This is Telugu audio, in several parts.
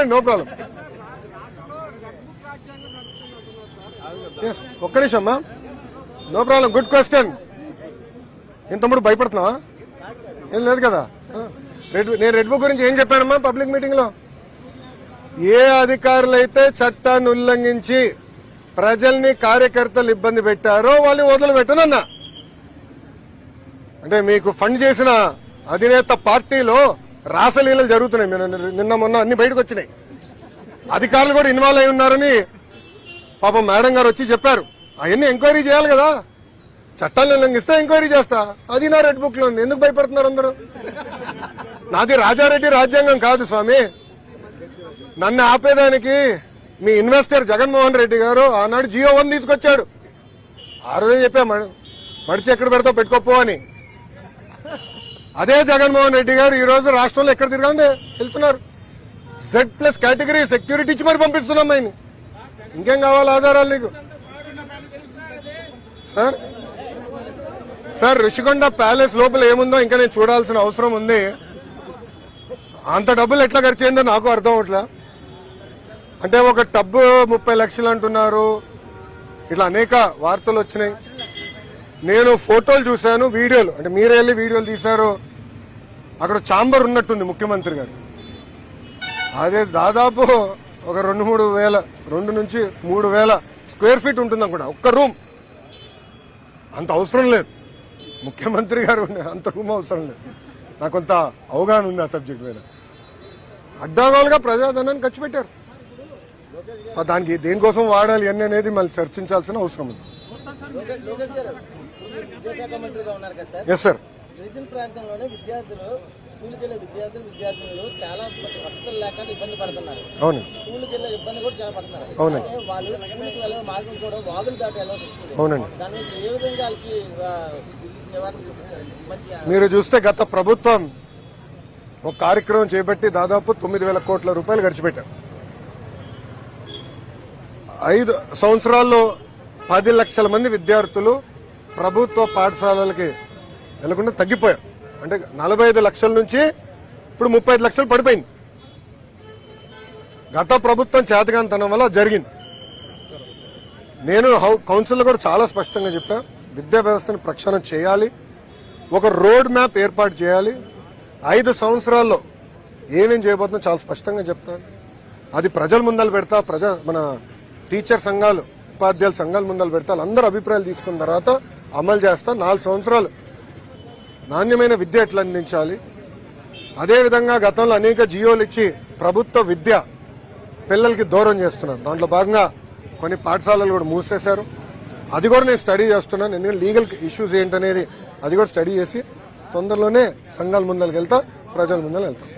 అడగండి, నో ప్రాబ్లం. ఒక్క నిమిషం అమ్మా, నో ప్రాబ్లం. Good question. ఇంతముడు భయపడుతున్నావా? ఏం లేదు కదా. నేను రెడ్ బుక్ గురించి ఏం చెప్పానమ్మా పబ్లిక్ మీటింగ్ లో? ఏ అధికారులైతే చట్టాన్ని ఉల్లంఘించి ప్రజల్ని కార్యకర్తలు ఇబ్బంది పెట్టారో వాళ్ళని వదిలిపెట్టనన్నా. అంటే మీకు ఫండ్ చేసిన అధినేత పార్టీలో రాసలీలలు జరుగుతున్నాయి. నిన్న మొన్న అన్ని బయటకు వచ్చినాయి. అధికారులు కూడా ఇన్వాల్వ్ అయి ఉన్నారని పాపం మేడం గారు వచ్చి చెప్పారు. అవన్నీ ఎంక్వైరీ చేయాలి కదా. చట్టాలను ఉల్లంఘిస్తే ఎంక్వైరీ చేస్తా. అది నా రెడ్ బుక్ లో ఉంది. ఎందుకు భయపడుతున్నారు అందరూ? నాది రాజారెడ్డి రాజ్యాంగం కాదు స్వామి. నన్ను ఆపేదానికి మీ ఇన్వెస్టర్ జగన్మోహన్ రెడ్డి గారు ఆనాడు జియో 1 తీసుకొచ్చాడు. ఆ రోజే చెప్పా మడిచి ఎక్కడ పెడతావు పెట్టుకోపో అని. అదే జగన్మోహన్ రెడ్డి గారు ఈ రోజు రాష్ట్రంలో ఎక్కడ తిరగండి వెళ్తున్నారు. Z+ కేటగిరీ సెక్యూరిటీ ఇచ్చి మరి పంపిస్తున్నాం ఆయన్ని. ఇంకేం కావాలి ఆధారాలు నీకు? సార్ ఋషికొండ ప్యాలెస్ లోపల ఏముందో ఇంకా నేను చూడాల్సిన అవసరం ఉంది. అంత డబ్బులు ఎట్లా ఖర్చు అయిందో నాకు అర్థం అవట్లా. అంటే ఒక టబ్బు 30 లక్షలు అంటున్నారు. ఇట్లా అనేక వార్తలు వచ్చినాయి. నేను ఫోటోలు చూశాను, వీడియోలు, అంటే మీరే వెళ్ళి వీడియోలు తీశారు. అక్కడ ఛాంబర్ ఉన్నట్టుంది ముఖ్యమంత్రి గారు. అదే దాదాపు ఒక 2 నుంచి 3 వేల స్క్వేర్ ఫీట్ ఉంటుంది అనుకుంటా ఒక్క రూమ్. అంత అవసరం లేదు ముఖ్యమంత్రి గారు, అంత రూమ్ అవసరం లేదు. నాకు కొంత అవగాహన ఉంది ఆ సబ్జెక్ట్ మీద. అడ్డాగోలుగా ప్రజాధనాన్ని ఖర్చు పెట్టారు. దానికి దేనికోసం వాడాలి అని అనేది మళ్ళీ చర్చించాల్సిన అవసరం ఉంది. Yes sir. గిరిజన ప్రాంతంలోనే విద్యార్థులు స్కూల్కి వెళ్లే విద్యార్థులు చాలా వసతులు లేకుండా ఇబ్బంది పడుతున్నారు. అవును. స్కూల్కి వెళ్లే ఇబ్బంది కూడా చాలా పడుతున్నారు. అవునండి. వాళ్ళు స్కూల్కి వెళ్ళే మార్గం కూడా వాగులు దాటి వెళ్ళాలి. అవునండి. దాని నుంచి ఏ విధంగా వాళ్ళకి మీరు చూస్తే గత ప్రభుత్వం ఒక కార్యక్రమం చేపట్టి దాదాపు 9,000 కోట్ల రూపాయలు ఖర్చు పెట్టారు. 5 సంవత్సరాల్లో 10 లక్షల మంది విద్యార్థులు ప్రభుత్వ పాఠశాలలకి వెళ్లకుండా తగ్గిపోయారు. అంటే 45 లక్షల నుంచి ఇప్పుడు 35 లక్షలు పడిపోయింది. గత ప్రభుత్వం చేతగానితనం వల్ల జరిగింది. నేను కౌన్సిల్లో కూడా చాలా స్పష్టంగా చెప్పా, విద్యా వ్యవస్థను ప్రక్షాళన చేయాలి, ఒక రోడ్ మ్యాప్ ఏర్పాటు చేయాలి. 5 సంవత్సరాల్లో ఏమేం చేయబోతుందో చాలా స్పష్టంగా చెప్తాను. అది ప్రజల ముందలు పెడతా, మన టీచర్ సంఘాలు, ఉపాధ్యాయుల సంఘాల ముందలు పెడతా, అందరూ అభిప్రాయాలు తీసుకున్న తర్వాత అమలు చేస్తా. 4 సంవత్సరాలు నాణ్యమైన విద్య ఎట్లా అందించాలి. అదేవిధంగా గతంలో అనేక జియోలు ఇచ్చి ప్రభుత్వ విద్య పిల్లలకి దూరం చేస్తున్నారు. దాంట్లో భాగంగా కొన్ని పాఠశాలలు కూడా మూసేశారు. అది కూడా నేను స్టడీ చేస్తున్నాను. ఎందుకంటే లీగల్ ఇష్యూస్ ఏంటనేది అది కూడా స్టడీ చేసి తొందరలోనే సంఘాల ముందరికి వెళ్తా, ప్రజల ముందర వెళ్తాం.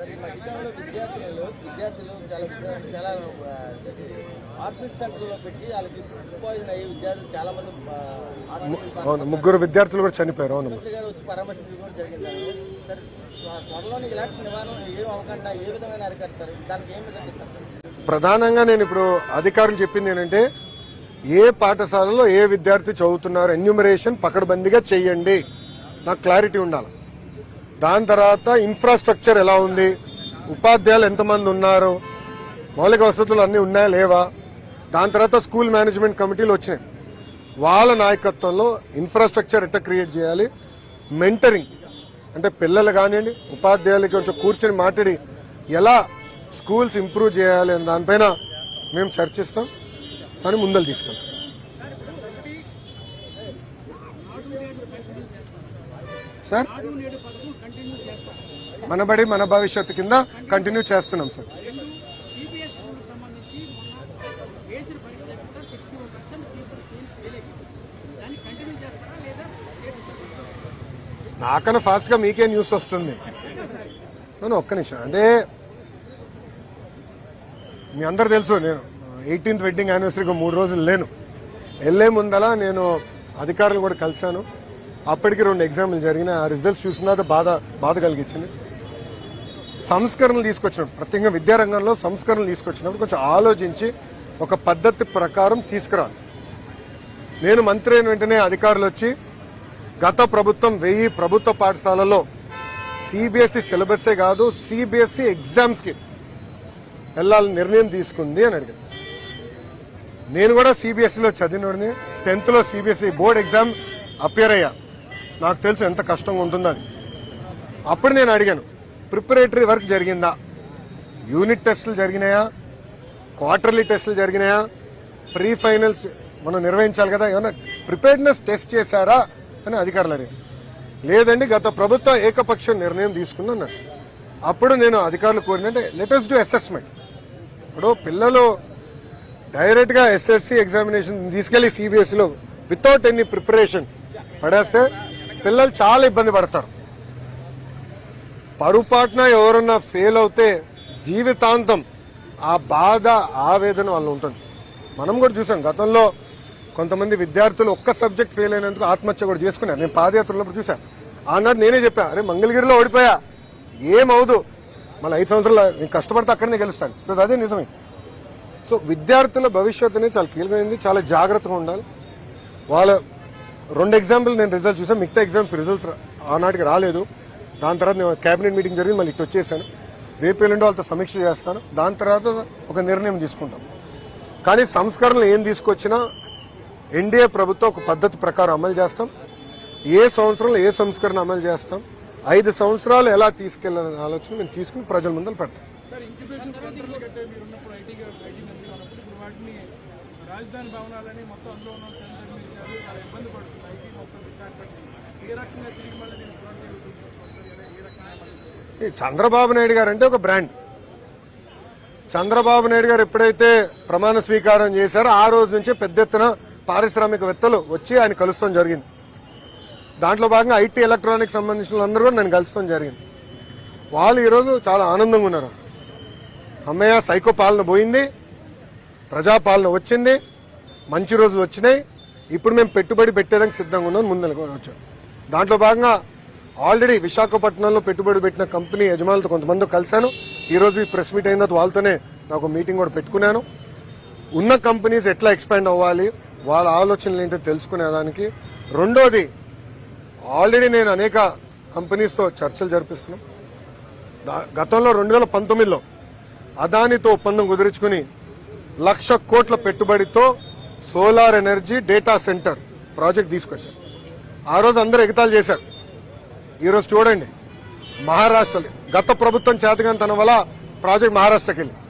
అవును, 3 విద్యార్థులు కూడా చనిపోయారు. అవును. ప్రధానంగా నేను ఇప్పుడు అధికారులు చెప్పింది ఏంటంటే, ఏ పాఠశాలలో ఏ విద్యార్థి చదువుతున్నారు ఎన్యూమరేషన్ పకడ్బందీగా చెయ్యండి. నాకు క్లారిటీ ఉండాలి. దాని తర్వాత ఇన్ఫ్రాస్ట్రక్చర్ ఎలా ఉంది, ఉపాధ్యాయులు ఎంతమంది ఉన్నారు, మౌలిక వసతులు అన్నీ ఉన్నాయా లేవా. దాని తర్వాత స్కూల్ మేనేజ్మెంట్ కమిటీలు వచ్చినాయి. వాళ్ళ నాయకత్వంలో ఇన్ఫ్రాస్ట్రక్చర్ ఎట్లా క్రియేట్ చేయాలి, మెంటరింగ్ అంటే పిల్లలు కానివ్వండి ఉపాధ్యాయులకి కొంచెం కూర్చొని మాట్లాడి ఎలా స్కూల్స్ ఇంప్రూవ్ చేయాలి అని దానిపైన మేము చర్చిస్తాం. దాన్ని ముందలు తీసుకెళ్తాం. సార్ మనబడి మన భవిష్యత్తు కింద కంటిన్యూ చేస్తున్నాం సార్. నాకన్నా ఫాస్ట్ గా మీకే న్యూస్ వస్తుంది. ఒక్క నిమిషం. అంటే మీ అందరు తెలుసు, నేను 18th వెడ్డింగ్ యానివర్సరీకి 3 రోజులు లేను. వెళ్లే ముందలా నేను అధికారులు కూడా కలిశాను. అప్పటికి 2 ఎగ్జామ్లు జరిగినాయి. ఆ రిజల్ట్స్ చూసినా బాధ కలిగించింది. సంస్కరణలు తీసుకొచ్చినప్పుడు, ప్రత్యేకంగా విద్యారంగంలో సంస్కరణలు తీసుకొచ్చినప్పుడు కొంచెం ఆలోచించి ఒక పద్ధతి ప్రకారం తీసుకురాలి. నేను మంత్రి అయిన వెంటనే అధికారులు వచ్చి గత ప్రభుత్వం 1000 ప్రభుత్వ పాఠశాలలో సిబిఎస్ఈ సిలబసే కాదు సిబిఎస్ఈ ఎగ్జామ్స్ కి వెళ్ళాలని నిర్ణయం తీసుకుంది అని అడిగాను. నేను కూడా సిబిఎస్ఈలో చదివినోడిని, 10th లో సిబిఎస్ఈ బోర్డ్ ఎగ్జామ్ అపియర్ అయ్యా. నాకు తెలుసు ఎంత కష్టంగా ఉంటుందో అది. అప్పుడు నేను అడిగాను, ప్రిపరేటరీ వర్క్ జరిగిందా, యూనిట్ టెస్టులు జరిగినాయా, క్వార్టర్లీ టెస్టులు జరిగినాయా, ప్రీ ఫైనల్స్ మనం నిర్వహించాలి కదా, ఏమన్నా ప్రిపేర్డ్నెస్ టెస్ట్ చేశారా అని అధికారులు అడిగారు. లేదండి, గత ప్రభుత్వం ఏకపక్ష నిర్ణయం తీసుకుందన్నారు. అప్పుడు నేను అధికారులు కోరిందంటే లెటెస్ట్ డూ అసెస్మెంట్. ఇప్పుడు పిల్లలు డైరెక్ట్ గా ఎస్ఎస్సి ఎగ్జామినేషన్ తీసుకెళ్లి సిబిఎస్ఈలో వితౌట్ ఎనీ ప్రిపరేషన్ పడేస్తే పిల్లలు చాలా ఇబ్బంది పడతారు. పరుపాటున ఎవరన్నా ఫెయిల్ అవుతే జీవితాంతం ఆ బాధ ఆవేదన వాళ్ళు ఉంటుంది. మనం కూడా చూసాం గతంలో కొంతమంది విద్యార్థులు ఒక్క సబ్జెక్ట్ ఫెయిల్ అయినందుకు ఆత్మహత్య కూడా చేసుకున్నారు. నేను పాదయాత్రలో చూసాను. ఆనాడు నేనే చెప్పా, అరే మంగళగిరిలో ఓడిపోయా ఏమవుదు, మళ్ళీ 5 సంవత్సరాలు నేను కష్టపడితే అక్కడనే గెలుస్తాను. ప్లస్ అదే నిజమే. సో విద్యార్థుల భవిష్యత్తు అనేది చాలా కీలకమైంది, చాలా జాగ్రత్తగా ఉండాలి. వాళ్ళ 2 ఎగ్జాంపుల్ నేను రిజల్ట్ చూసాను, మిగతా ఎగ్జామ్స్ రిజల్ట్స్ ఆనాటికి రాలేదు. దాని తర్వాత నేను కేబినెట్ మీటింగ్ జరిగింది, మళ్ళీ ఇటు వచ్చేసాను. రేపు ఎల్లుండి వాళ్ళతో సమీక్ష చేస్తాను, దాని తర్వాత ఒక నిర్ణయం తీసుకుంటాం. కానీ సంస్కరణలు ఏం తీసుకొచ్చినా ఎన్డీఏ ప్రభుత్వం ఒక పద్ధతి ప్రకారం అమలు చేస్తాం. ఏ సంవత్సరంలో ఏ సంస్కరణ అమలు చేస్తాం, 5 సంవత్సరాలు ఎలా తీసుకెళ్లాలనే ఆలోచన మేము తీసుకుని ప్రజల ముందర పెడతాం. రాజధాని భవనాలని మొత్తం అందులో ఉన్న విషయాలు చాలా ఇబ్బంది పడుతుంది. ఐటీ మొత్తం విశాఖపట్నం ఏ రకంగా తిరిగి మళ్ళీ దీన్ని పునరుద్ధరణ తీసుకొస్తారు, ఏ రకంగా చంద్రబాబు నాయుడు గారు అంటే ఒక బ్రాండ్. చంద్రబాబు నాయుడు గారు ఎప్పుడైతే ప్రమాణ స్వీకారం చేశారో ఆ రోజు నుంచే పెద్ద ఎత్తున పారిశ్రామికవేత్తలు వచ్చి ఆయన కలుస్తాం జరిగింది. దాంట్లో భాగంగా ఐటీ ఎలక్ట్రానిక్స్ సంబంధించిన అందరూ కూడా నేను కలుస్తాం జరిగింది. వాళ్ళు ఈరోజు చాలా ఆనందంగా ఉన్నారు. అమ్మయ్య సైకో పాలన పోయింది, ప్రజాపాలన వచ్చింది, మంచి రోజులు వచ్చినాయి, ఇప్పుడు మేము పెట్టుబడి పెట్టేదానికి సిద్ధంగా ఉన్నాం, ముందరకు వచ్చాం. దాంట్లో భాగంగా ఆల్రెడీ విశాఖపట్నంలో పెట్టుబడి పెట్టిన కంపెనీ యజమానులతో కొంతమంది కలిశాను. ఈ రోజు ఈ ప్రెస్ మీట్ అయిన తర్వాత వాళ్ళతోనే నాకు మీటింగ్ కూడా పెట్టుకున్నాను. ఉన్న కంపెనీస్ ఎట్లా ఎక్స్పాండ్ అవ్వాలి, వాళ్ళ ఆలోచనలు ఏంటో తెలుసుకునేదానికి. రెండోది, ఆల్రెడీ నేను అనేక కంపెనీస్తో చర్చలు జరిపిస్తున్నాం. గతంలో 2019లో అదానితో ఒప్పందం కుదుర్చుకుని 1,00,000 కోట్ల పెట్టుబడితో solar energy data centre project తీసుకొచ్చారు. ఆ రోజు అందరూ ఎగతాళి చేశారు. ఈరోజు చూడండి, మహారాష్ట్రలో గత ప్రభుత్వం చేతగాని తన వల్ల ప్రాజెక్ట్ మహారాష్ట్రకి వెళ్ళింది,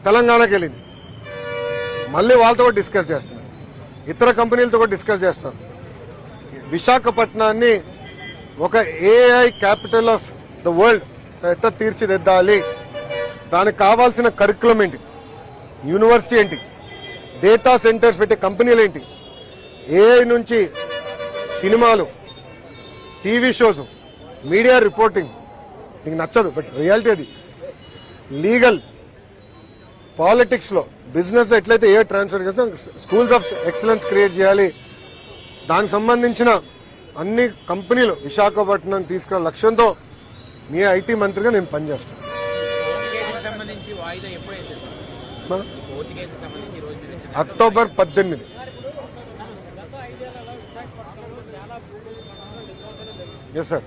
తెలంగాణకి వెళ్ళింది. మళ్ళీ వాళ్ళతో కూడా డిస్కస్ చేస్తున్నారు, ఇతర కంపెనీలతో కూడా డిస్కస్ చేస్తున్నారు. విశాఖపట్నాన్ని ఒక AI capital of the world ఎట్లా తీర్చిదిద్దాలి, దానికి కావాల్సిన కరికులం ఏంటి, యూనివర్సిటీ ఏంటి, డేటా సెంటర్స్ పెట్టే కంపెనీలు ఏంటి, ఏఐ నుంచి సినిమాలు, టీవీ షోస్, మీడియా రిపోర్టింగ్. నీకు నచ్చదు బట్ రియాలిటీ అది. లీగల్, పాలిటిక్స్ లో, బిజినెస్ లో ఎట్లయితే ఏ ట్రాన్స్ఫర్ చేస్తాం, స్కూల్స్ ఆఫ్ ఎక్సలెన్స్ క్రియేట్ చేయాలి. దానికి సంబంధించిన అన్ని కంపెనీలు విశాఖపట్నం తీసుకున్న లక్ష్యంతో మీ ఐటీ మంత్రిగా నేను పనిచేస్తాను. అక్టోబర్ 18. Yes sir.